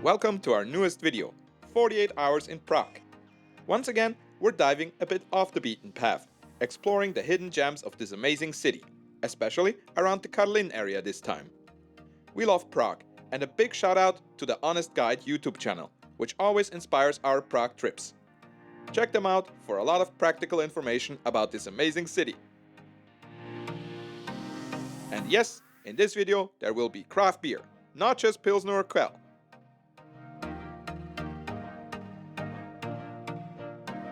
Welcome to our newest video, 48 Hours in Prague. Once again, we're diving a bit off the beaten path, exploring the hidden gems of this amazing city, especially around the Karlín area this time. We love Prague, and a big shout out to the Honest Guide YouTube channel, which always inspires our Prague trips. Check them out for a lot of practical information about this amazing city. And yes, in this video there will be craft beer, not just Pilsner or Quell.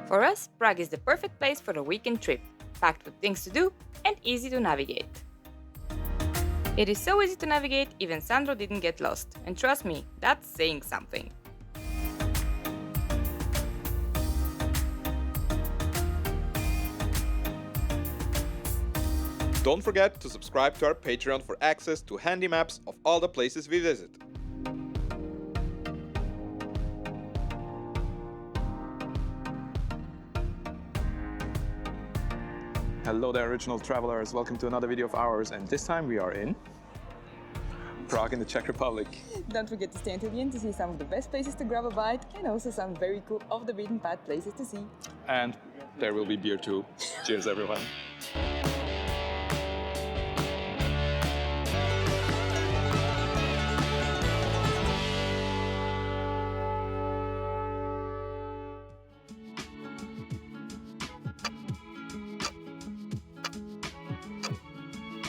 For us, Prague is the perfect place for a weekend trip, packed with things to do and easy to navigate. It is so easy to navigate, even Sandro didn't get lost, and trust me, that's saying something. Don't forget to subscribe to our Patreon for access to handy maps of all the places we visit. Hello there, original travelers. Welcome to another video of ours, and this time we are in Prague in the Czech Republic. Don't forget to stay until the end to see some of the best places to grab a bite and also some very cool off-the-beaten-path places to see. And there will be beer too. Cheers, everyone.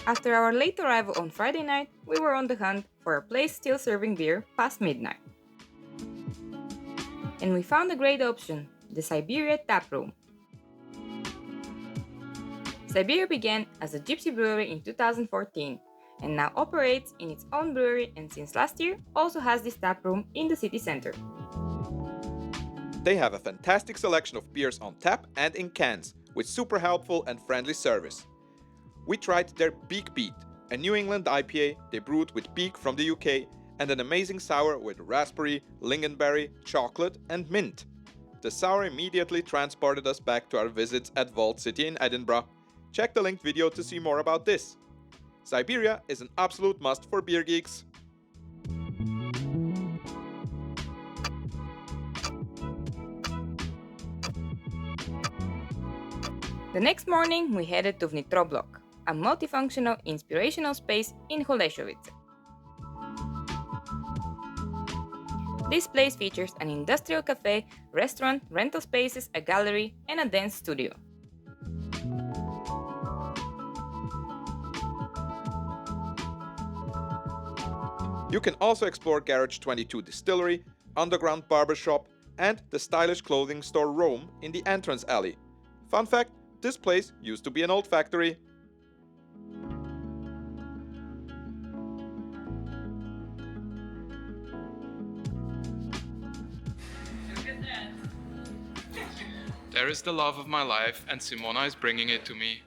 After our late arrival on Friday night, we were on the hunt for a place still serving beer past midnight. And we found a great option, the Sibeeria Taproom. Sibeeria began as a gypsy brewery in 2014 and now operates in its own brewery, and since last year also has this taproom in the city center. They have a fantastic selection of beers on tap and in cans, with super helpful and friendly service. We tried their Beak Beat, a New England IPA they brewed with beak from the UK, and an amazing sour with raspberry, lingonberry, chocolate and mint. The sour immediately transported us back to our visits at Vault City in Edinburgh. Check the linked video to see more about this. Sibeeria is an absolute must for beer geeks. The next morning we headed to Vnitroblok, a multifunctional inspirational space in Holešovice. This place features an industrial cafe, restaurant, rental spaces, a gallery, and a dance studio. You can also explore Garage 22 Distillery, underground barbershop, and the stylish clothing store Rome in the entrance alley. Fun fact, this place used to be an old factory. There is the love of my life, and Simona is bringing it to me.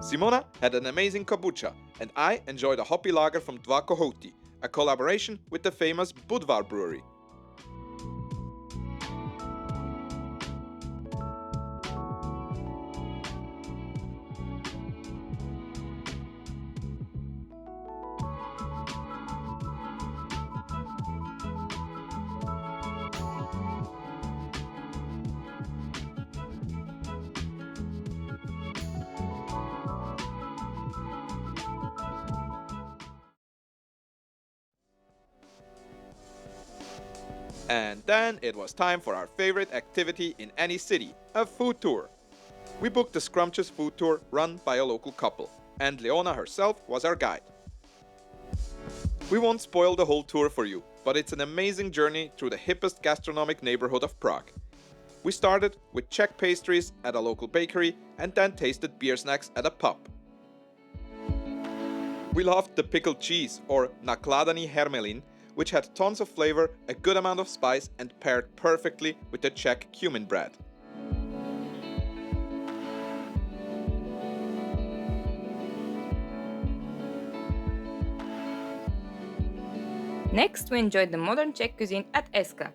Simona had an amazing kombucha, and I enjoyed a hoppy lager from Dva Kohouti, a collaboration with the famous Budvar Brewery. And then it was time for our favorite activity in any city, a food tour. We booked a scrumptious food tour run by a local couple, and Leona herself was our guide. We won't spoil the whole tour for you, but it's an amazing journey through the hippest gastronomic neighborhood of Prague. We started with Czech pastries at a local bakery and then tasted beer snacks at a pub. We loved the pickled cheese, or nakládaný hermelín, which had tons of flavor, a good amount of spice, and paired perfectly with the Czech cumin bread. Next, we enjoyed the modern Czech cuisine at Eska,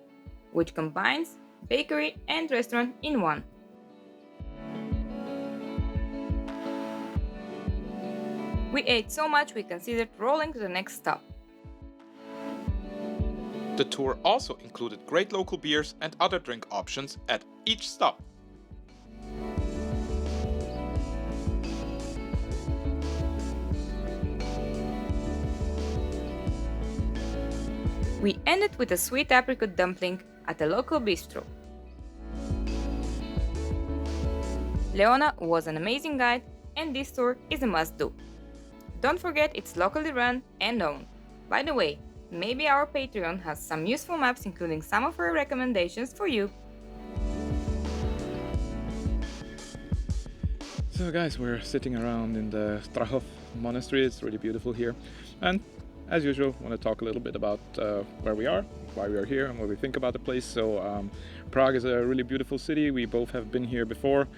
which combines bakery and restaurant in one. We ate so much we considered rolling to the next stop. The tour also included great local beers and other drink options at each stop. We ended with a sweet apricot dumpling at a local bistro. Leona was an amazing guide, and this tour is a must-do. Don't forget it's locally run and owned. By the way, maybe our Patreon has some useful maps including some of our recommendations for you. So guys, we're sitting around in the Strahov Monastery. It's really beautiful here. And as usual, I want to talk a little bit about where we are, why we are here, and what we think about the place. So Prague is a really beautiful city. We both have been here before.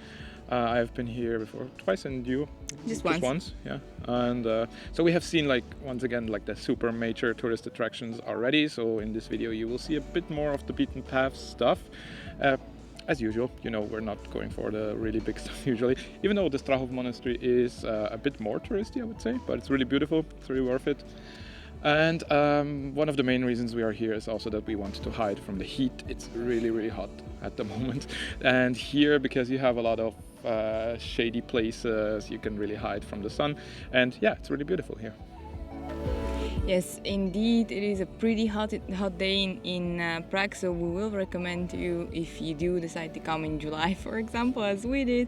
I've been here before twice, and you? Just once, yeah. And so we have seen, like, once again, like the super major tourist attractions already. So in this video you will see a bit more of the beaten path stuff. As usual, you know, we're not going for the really big stuff usually, even though the Strahov Monastery is a bit more touristy, I would say, but it's really beautiful, it's really worth it. And one of the main reasons we are here is also that we want to hide from the heat. It's really, really hot at the moment. And here, because you have a lot of shady places, you can really hide from the sun. And yeah, it's really beautiful here. Yes, indeed, it is a pretty hot day in Prague, so we will recommend you, if you do decide to come in July, for example, as we did,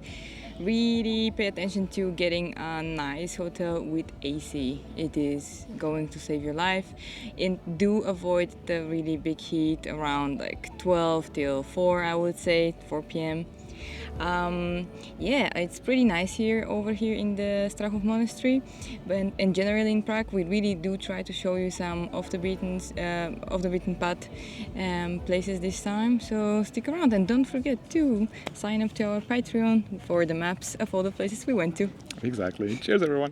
really pay attention to getting a nice hotel with AC. It is going to save your life. And do avoid the really big heat around like 12 till 4, I would say, 4 p.m. Yeah, it's pretty nice here over here in the Strahov Monastery, and generally in Prague we really do try to show you some off the beaten path places this time, so stick around and don't forget to sign up to our Patreon for the maps of all the places we went to. Exactly. Cheers, everyone.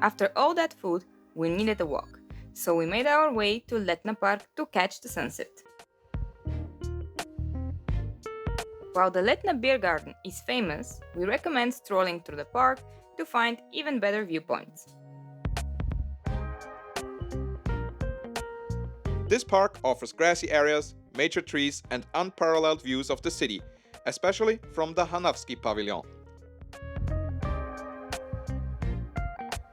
After all that food, we needed a walk, so we made our way to Letna Park to catch the sunset. While the Letna Beer Garden is famous, we recommend strolling through the park to find even better viewpoints. This park offers grassy areas, major trees, and unparalleled views of the city, especially from the Hanavsky Pavilion.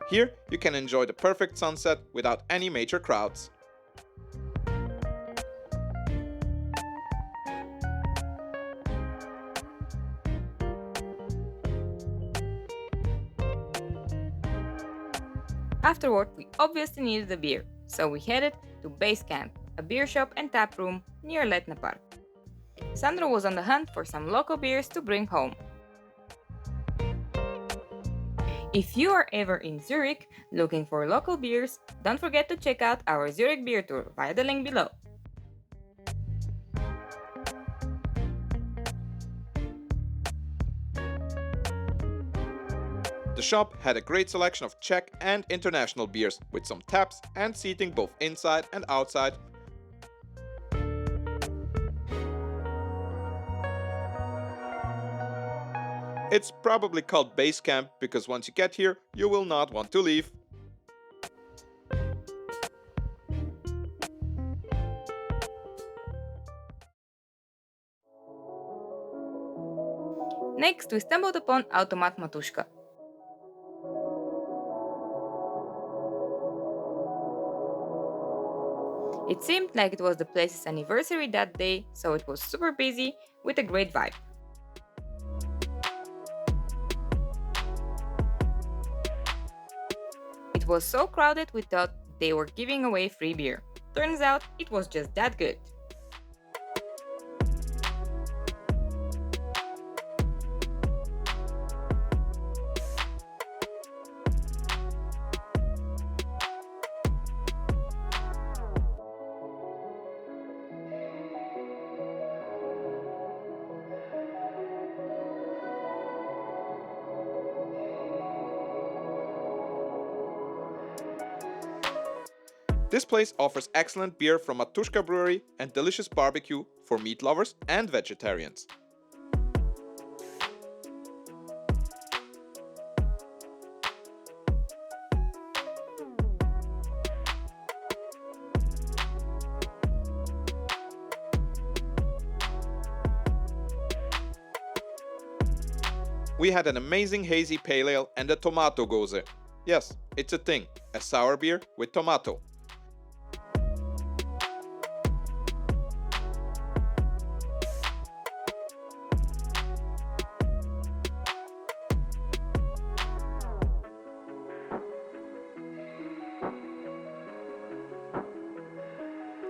Here you can enjoy the perfect sunset without any major crowds. Afterward, we obviously needed a beer, so we headed to Base Camp, a beer shop and tap room near Letna Park. Sandro was on the hunt for some local beers to bring home. If you are ever in Zurich looking for local beers, don't forget to check out our Zurich beer tour via the link below. The shop had a great selection of Czech and international beers, with some taps and seating both inside and outside. It's probably called Base Camp because once you get here, you will not want to leave. Next, we stumbled upon Automat Matushka. It seemed like it was the place's anniversary that day, so it was super busy with a great vibe. It was so crowded we thought they were giving away free beer. Turns out it was just that good. This place offers excellent beer from Matuszka Brewery and delicious barbecue for meat lovers and vegetarians. We had an amazing hazy pale ale and a tomato gose. Yes, it's a thing, a sour beer with tomato.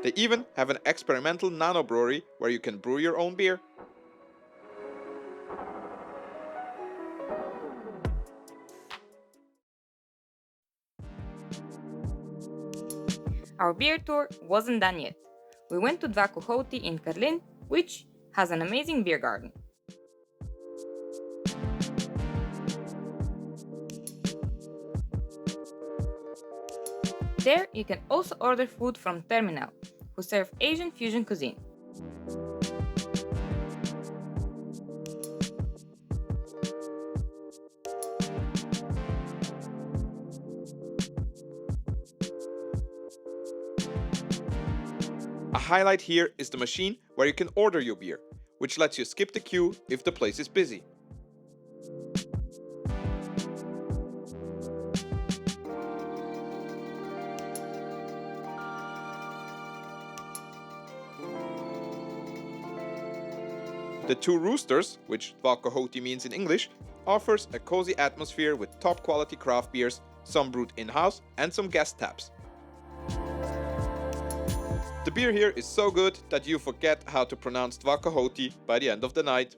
They even have an experimental nano brewery where you can brew your own beer. Our beer tour wasn't done yet. We went to Dva Kohouti in Karlín, which has an amazing beer garden. There you can also order food from Terminal, who serve Asian fusion cuisine. A highlight here is the machine where you can order your beer, which lets you skip the queue if the place is busy. The Two Roosters, which Dva Kohouti means in English, offers a cozy atmosphere with top quality craft beers, some brewed in-house and some guest taps. The beer here is so good that you forget how to pronounce Dva Kohouti by the end of the night.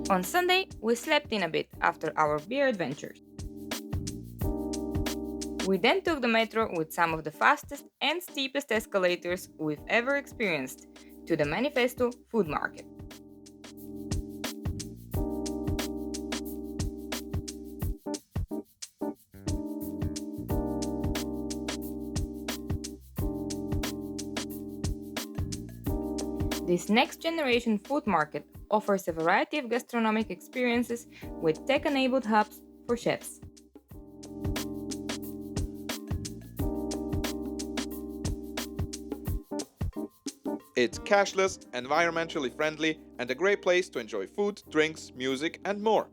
On Sunday, we slept in a bit after our beer adventures. We then took the metro with some of the fastest and steepest escalators we've ever experienced to the Manifesto food market. This next generation food market offers a variety of gastronomic experiences with tech-enabled hubs for chefs. It's cashless, environmentally friendly, and a great place to enjoy food, drinks, music, and more.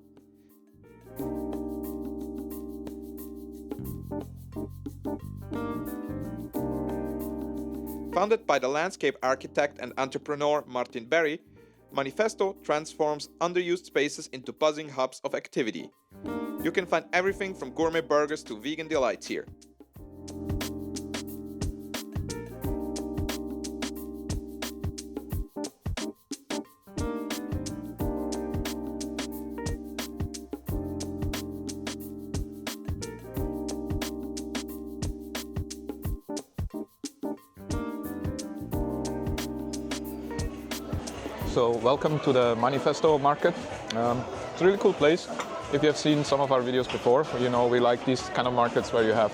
Founded by the landscape architect and entrepreneur Martin Berry, Manifesto transforms underused spaces into buzzing hubs of activity. You can find everything from gourmet burgers to vegan delights here. So welcome to the Manifesto market. It's a really cool place. If you have seen some of our videos before, you know we like these kind of markets where you have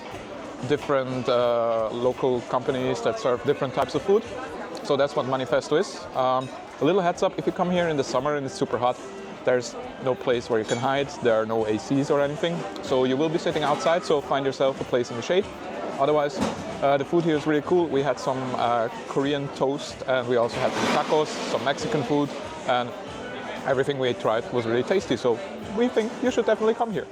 different local companies that serve different types of food. So that's what Manifesto is. A little heads up, if you come here in the summer and it's super hot, there's no place where you can hide. There are no ACs or anything. So you will be sitting outside, so find yourself a place in the shade. Otherwise, the food here is really cool. We had some Korean toast and we also had some tacos, some Mexican food, and everything we tried was really tasty. So we think you should definitely come here.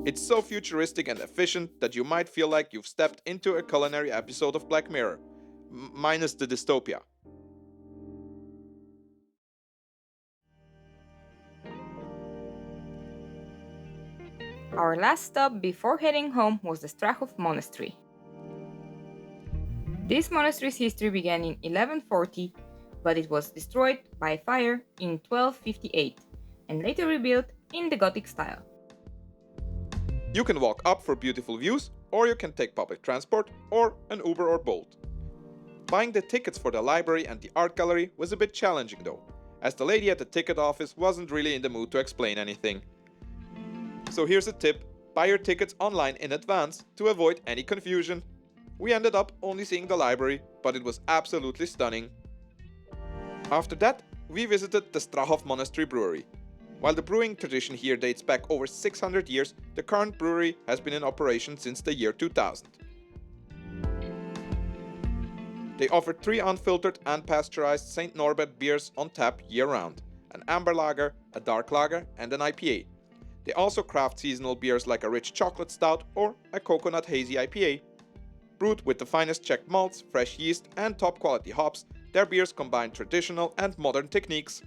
It's so futuristic and efficient that you might feel like you've stepped into a culinary episode of Black Mirror. minus the dystopia. Our last stop before heading home was the Strahov Monastery. This monastery's history began in 1140, but it was destroyed by fire in 1258 and later rebuilt in the Gothic style. You can walk up for beautiful views, or you can take public transport or an Uber or Bolt. Buying the tickets for the library and the art gallery was a bit challenging though, as the lady at the ticket office wasn't really in the mood to explain anything. So here's a tip: buy your tickets online in advance to avoid any confusion. We ended up only seeing the library, but it was absolutely stunning. After that, we visited the Strahov Monastery Brewery. While the brewing tradition here dates back over 600 years, the current brewery has been in operation since the year 2000. They offer 3 unfiltered and pasteurized St. Norbert beers on tap year-round: an amber lager, a dark lager, and an IPA. They also craft seasonal beers like a rich chocolate stout or a coconut hazy IPA. Brewed with the finest Czech malts, fresh yeast, and top quality hops, their beers combine traditional and modern techniques.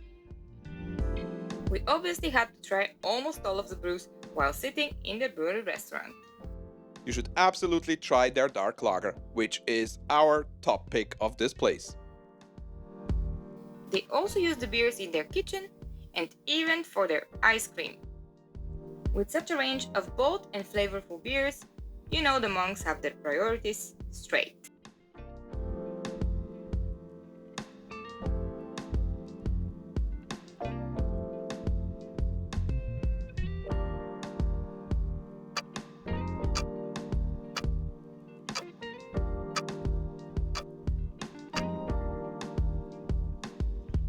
We obviously had to try almost all of the brews while sitting in the brewery restaurant. You should absolutely try their dark lager, which is our top pick of this place. They also use the beers in their kitchen and even for their ice cream. With such a range of bold and flavorful beers, you know the monks have their priorities straight.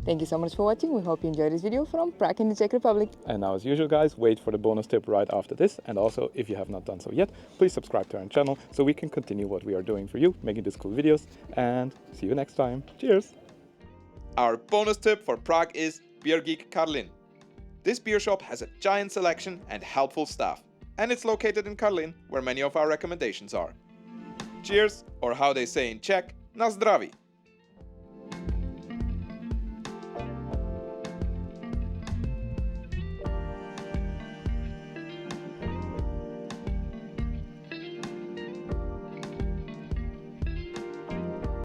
Thank you so much for watching. We hope you enjoyed this video from Prague in the Czech Republic. And now, as usual, guys, wait for the bonus tip right after this. And also, if you have not done so yet, please subscribe to our channel so we can continue what we are doing for you, making these cool videos. And see you next time. Cheers! Our bonus tip for Prague is Brewpub Karlín. This beer shop has a giant selection and helpful staff, and it's located in Karlín, where many of our recommendations are. Cheers, or how they say in Czech, na zdraví!